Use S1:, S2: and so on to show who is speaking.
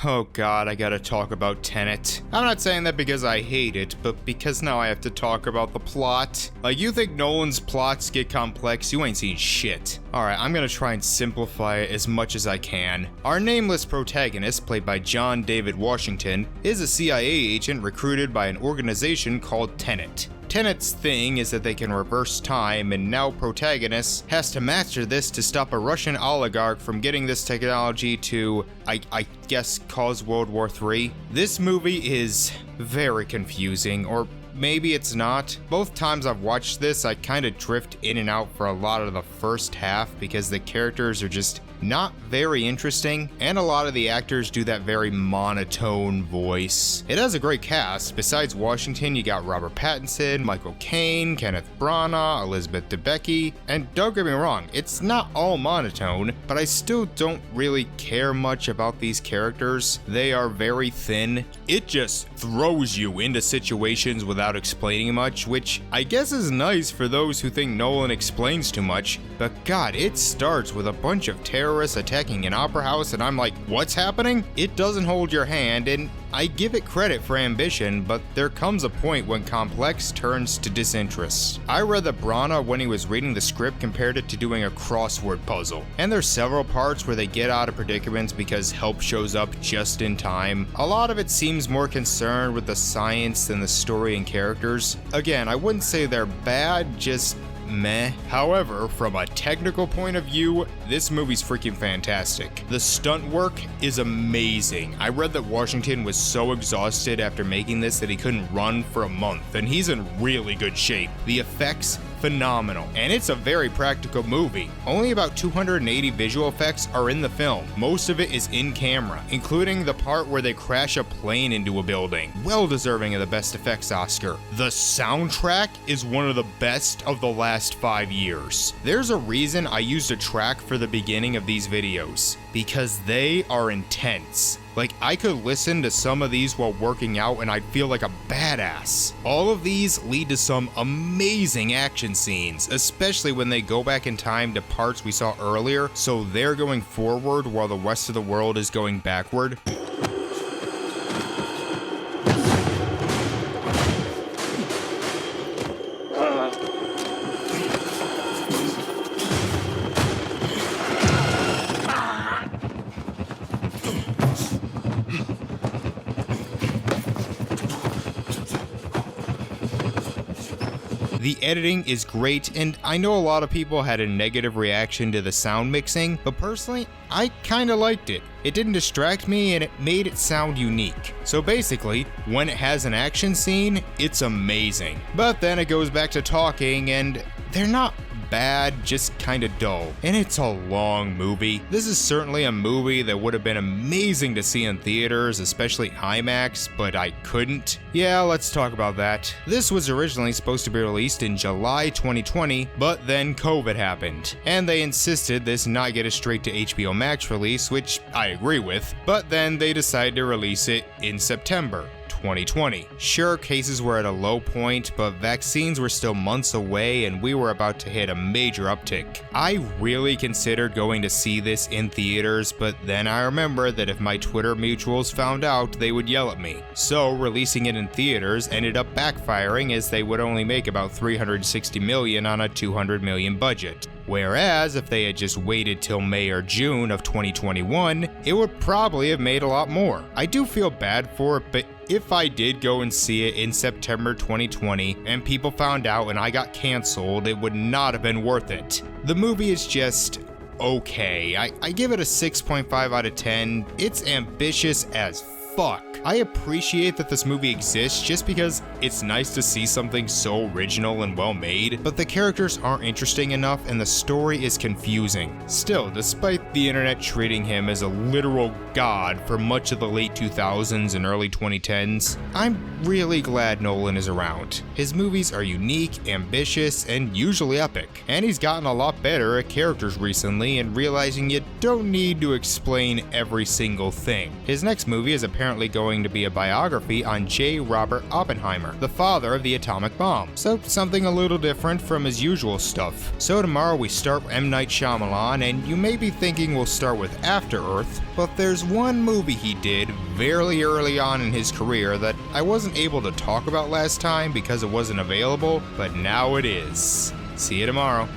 S1: Oh god, I gotta talk about Tenet. I'm not saying that because I hate it, but because now I have to talk about the plot. Like, you think Nolan's plots get complex, you ain't seen shit. Alright, I'm gonna try and simplify it as much as I can. Our nameless protagonist, played by John David Washington, is a CIA agent recruited by an organization called Tenet. Tenet's thing is that they can reverse time, and now protagonist has to master this to stop a Russian oligarch from getting this technology to, I guess, cause World War III. This movie is very confusing, or maybe it's not. Both times I've watched this, I kind of drift in and out for a lot of the first half because the characters are just not very interesting, and a lot of the actors do that very monotone voice. It has a great cast. Besides Washington, you got Robert Pattinson, Michael Caine, Kenneth Branagh, Elizabeth Debicki, and don't get me wrong, it's not all monotone, but I still don't really care much about these characters. They are very thin. It just throws you into situations without explaining much, which I guess is nice for those who think Nolan explains too much, but god, it starts with a bunch of terrorists attacking an opera house and I'm like, what's happening? It doesn't hold your hand, and I give it credit for ambition, but there comes a point when complex turns to disinterest. I read that Branagh, when he was reading the script, compared it to doing a crossword puzzle, and there's several parts where they get out of predicaments because help shows up just in time. A lot of it seems more concerned with the science than the story and characters. Again, I wouldn't say they're bad, just meh. However, from a technical point of view, this movie's freaking fantastic. The stunt work is amazing. I read that Washington was so exhausted after making this that he couldn't run for a month, and he's in really good shape. The effects, phenomenal, and it's a very practical movie. Only about 280 visual effects are in the film. Most of it is in camera, including the part where they crash a plane into a building. Well deserving of the Best Effects Oscar. The soundtrack is one of the best of the last 5 years. There's a reason I used a track for the beginning of these videos, because they are intense. Like, I could listen to some of these while working out and I'd feel like a badass. All of these lead to some amazing action scenes, especially when they go back in time to parts we saw earlier, so they're going forward while the rest of the world is going backward. The editing is great, and I know a lot of people had a negative reaction to the sound mixing, but personally, I kinda liked it. It didn't distract me and it made it sound unique. So basically, when it has an action scene, it's amazing. But then it goes back to talking, and they're not bad, just kinda dull. And it's a long movie. This is certainly a movie that would have been amazing to see in theaters, especially IMAX, but I couldn't. Yeah, let's talk about that. This was originally supposed to be released in July 2020, but then COVID happened, and they insisted this not get a straight to HBO Max release, which I agree with, but then they decided to release it in September 2020. Sure, cases were at a low point, but vaccines were still months away and we were about to hit a major uptick. I really considered going to see this in theaters, but then I remember that if my Twitter mutuals found out, they would yell at me. So releasing it in theaters ended up backfiring, as they would only make about $360 million on a $200 million budget. Whereas, if they had just waited till May or June of 2021, it would probably have made a lot more. I do feel bad for it, but if I did go and see it in September 2020 and people found out and I got canceled, it would not have been worth it. The movie is just okay. I give it a 6.5 out of 10. It's ambitious as fuck. I appreciate that this movie exists just because it's nice to see something so original and well made, but the characters aren't interesting enough and the story is confusing. Still, despite the internet treating him as a literal god for much of the late 2000s and early 2010s, I'm really glad Nolan is around. His movies are unique, ambitious, and usually epic, and he's gotten a lot better at characters recently and realizing you don't need to explain every single thing. His next movie is apparently apparently going to be a biography on J. Robert Oppenheimer, the father of the atomic bomb. So something a little different from his usual stuff. So tomorrow we start with M. Night Shyamalan, and you may be thinking we'll start with After Earth, but there's one movie he did very early on in his career that I wasn't able to talk about last time because it wasn't available, but now it is. See you tomorrow.